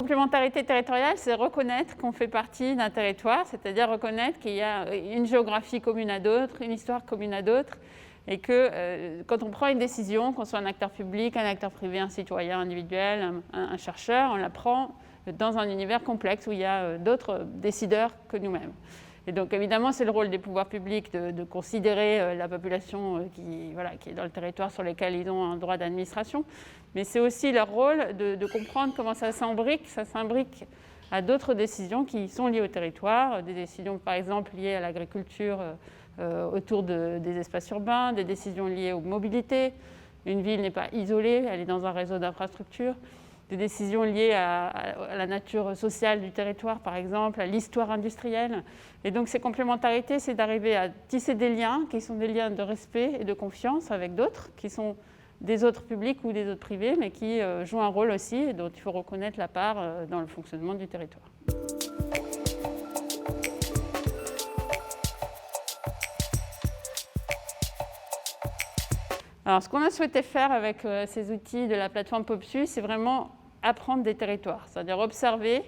complémentarité territoriale, c'est reconnaître qu'on fait partie d'un territoire, c'est-à-dire reconnaître qu'il y a une géographie commune à d'autres, une histoire commune à d'autres, et que quand on prend une décision, qu'on soit un acteur public, un acteur privé, un citoyen individuel, un chercheur, on la prend dans un univers complexe où il y a d'autres décideurs que nous-mêmes. Et donc évidemment, c'est le rôle des pouvoirs publics de considérer la population qui est dans le territoire sur lequel ils ont un droit d'administration, mais c'est aussi leur rôle de comprendre comment ça s'imbrique à d'autres décisions qui sont liées au territoire, des décisions par exemple liées à l'agriculture autour des espaces urbains, des décisions liées aux mobilités. Une ville n'est pas isolée, elle est dans un réseau d'infrastructures. Des décisions liées à la nature sociale du territoire, par exemple, à l'histoire industrielle. Et donc ces complémentarités, c'est d'arriver à tisser des liens qui sont des liens de respect et de confiance avec d'autres, qui sont des autres publics ou des autres privés, mais qui jouent un rôle aussi et dont il faut reconnaître la part dans le fonctionnement du territoire. Alors, ce qu'on a souhaité faire avec ces outils de la plateforme PopSu, c'est vraiment apprendre des territoires, c'est-à-dire observer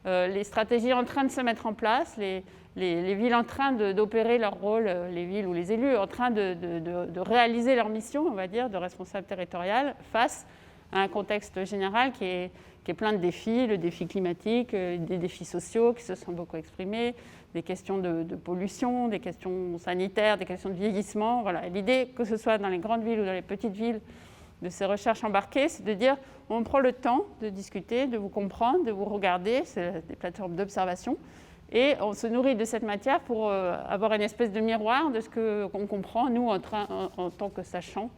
les stratégies en train de se mettre en place, les villes en train d'opérer leur rôle, les villes ou les élus en train de réaliser leur mission, on va dire, de responsable territorial, face à un contexte général qui est plein de défis, le défi climatique, des défis sociaux qui se sont beaucoup exprimés, des questions de pollution, des questions sanitaires, des questions de vieillissement. Voilà. L'idée, que ce soit dans les grandes villes ou dans les petites villes, de ces recherches embarquées, c'est de dire on prend le temps de discuter, de vous comprendre, de vous regarder, c'est des plateformes d'observation, et on se nourrit de cette matière pour avoir une espèce de miroir de ce qu'on comprend, nous, en tant que sachants,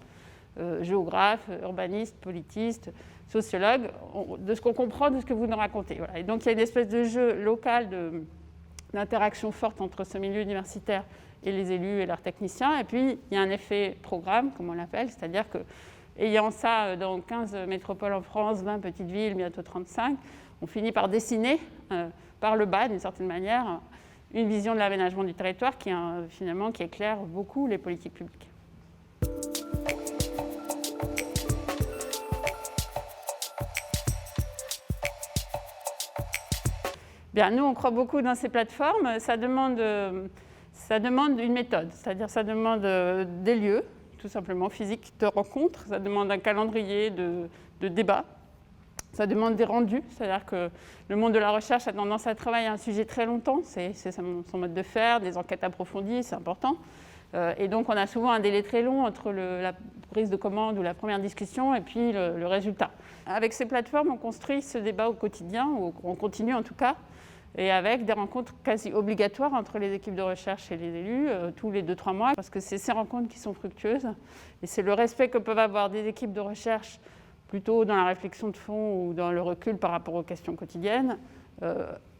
géographes, urbanistes, politistes, sociologues, de ce qu'on comprend de ce que vous nous racontez. Voilà. Et donc il y a une espèce de jeu local d'interaction forte entre ce milieu universitaire et les élus et leurs techniciens. Et puis il y a un effet programme, comme on l'appelle, c'est-à-dire que ayant ça dans 15 métropoles en France, 20 petites villes, bientôt 35, on finit par dessiner par le bas, d'une certaine manière, une vision de l'aménagement du territoire qui éclaire beaucoup les politiques publiques. Bien, nous, on croit beaucoup dans ces plateformes. Ça demande une méthode, c'est-à-dire ça demande des lieux, tout simplement physiques, de rencontres. Ça demande un calendrier de débats. Ça demande des rendus, c'est-à-dire que le monde de la recherche a tendance à travailler un sujet très longtemps. C'est son mode de faire, des enquêtes approfondies, c'est important. Et donc, on a souvent un délai très long entre la prise de commande ou la première discussion et puis le résultat. Avec ces plateformes, on construit ce débat au quotidien, ou on continue en tout cas, et avec des rencontres quasi obligatoires entre les équipes de recherche et les élus, tous les 2-3 mois, parce que c'est ces rencontres qui sont fructueuses. Et c'est le respect que peuvent avoir des équipes de recherche, plutôt dans la réflexion de fond ou dans le recul par rapport aux questions quotidiennes,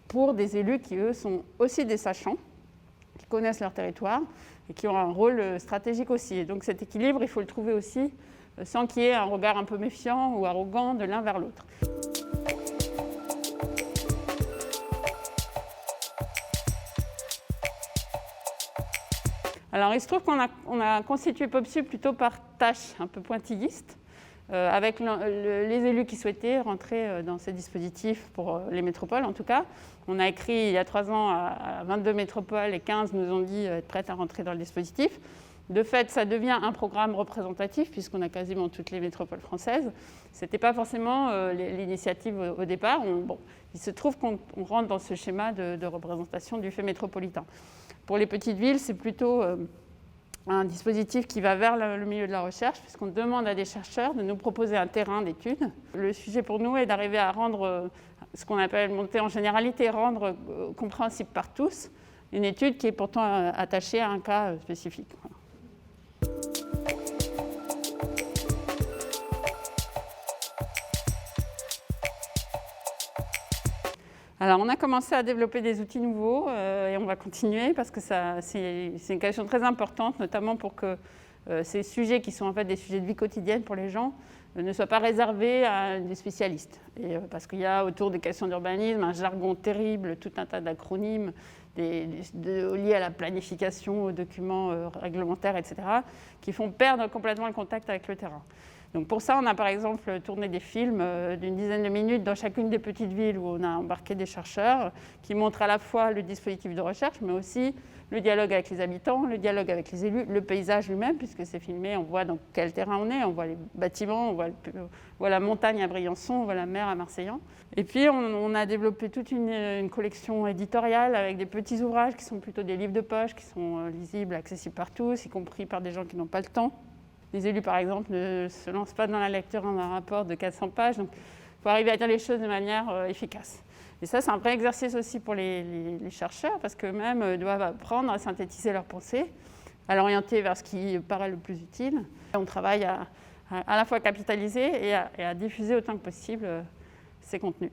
pour des élus qui, eux, sont aussi des sachants, qui connaissent leur territoire et qui ont un rôle stratégique aussi. Et donc cet équilibre, il faut le trouver aussi, sans qu'il y ait un regard un peu méfiant ou arrogant de l'un vers l'autre. Alors, il se trouve qu'on a constitué PopSu plutôt par tâches un peu pointillistes, avec les élus qui souhaitaient rentrer dans ces dispositifs pour les métropoles en tout cas. On a écrit il y a 3 ans à 22 métropoles et 15 nous ont dit être prêtes à rentrer dans le dispositif. De fait, ça devient un programme représentatif puisqu'on a quasiment toutes les métropoles françaises. Ce n'était pas forcément l'initiative au départ. Il se trouve qu'on rentre dans ce schéma de représentation du fait métropolitain. Pour les petites villes, c'est plutôt un dispositif qui va vers le milieu de la recherche, puisqu'on demande à des chercheurs de nous proposer un terrain d'étude. Le sujet pour nous est d'arriver à rendre ce qu'on appelle monter en généralité, rendre compréhensible par tous, une étude qui est pourtant attachée à un cas spécifique. Voilà. Alors, on a commencé à développer des outils nouveaux et on va continuer parce que c'est une question très importante, notamment pour que ces sujets qui sont en fait des sujets de vie quotidienne pour les gens ne soient pas réservés à des spécialistes. Parce qu'il y a autour des questions d'urbanisme un jargon terrible, tout un tas d'acronymes liés à la planification, aux documents réglementaires, etc., qui font perdre complètement le contact avec le terrain. Donc pour ça, on a par exemple tourné des films d'une dizaine de minutes dans chacune des petites villes où on a embarqué des chercheurs qui montrent à la fois le dispositif de recherche, mais aussi le dialogue avec les habitants, le dialogue avec les élus, le paysage lui-même, puisque c'est filmé, on voit dans quel terrain on est, on voit les bâtiments, on voit la montagne à Briançon, on voit la mer à Marseillan. Et puis on a développé toute une collection éditoriale avec des petits ouvrages qui sont plutôt des livres de poche, qui sont lisibles, accessibles par tous, y compris par des gens qui n'ont pas le temps. Les élus, par exemple, ne se lancent pas dans la lecture d'un rapport de 400 pages, donc il faut arriver à dire les choses de manière efficace. Et ça, c'est un vrai exercice aussi pour les chercheurs, parce qu'eux-mêmes doivent apprendre à synthétiser leurs pensées, à l'orienter vers ce qui paraît le plus utile. On travaille à la fois capitaliser et à diffuser autant que possible ces contenus.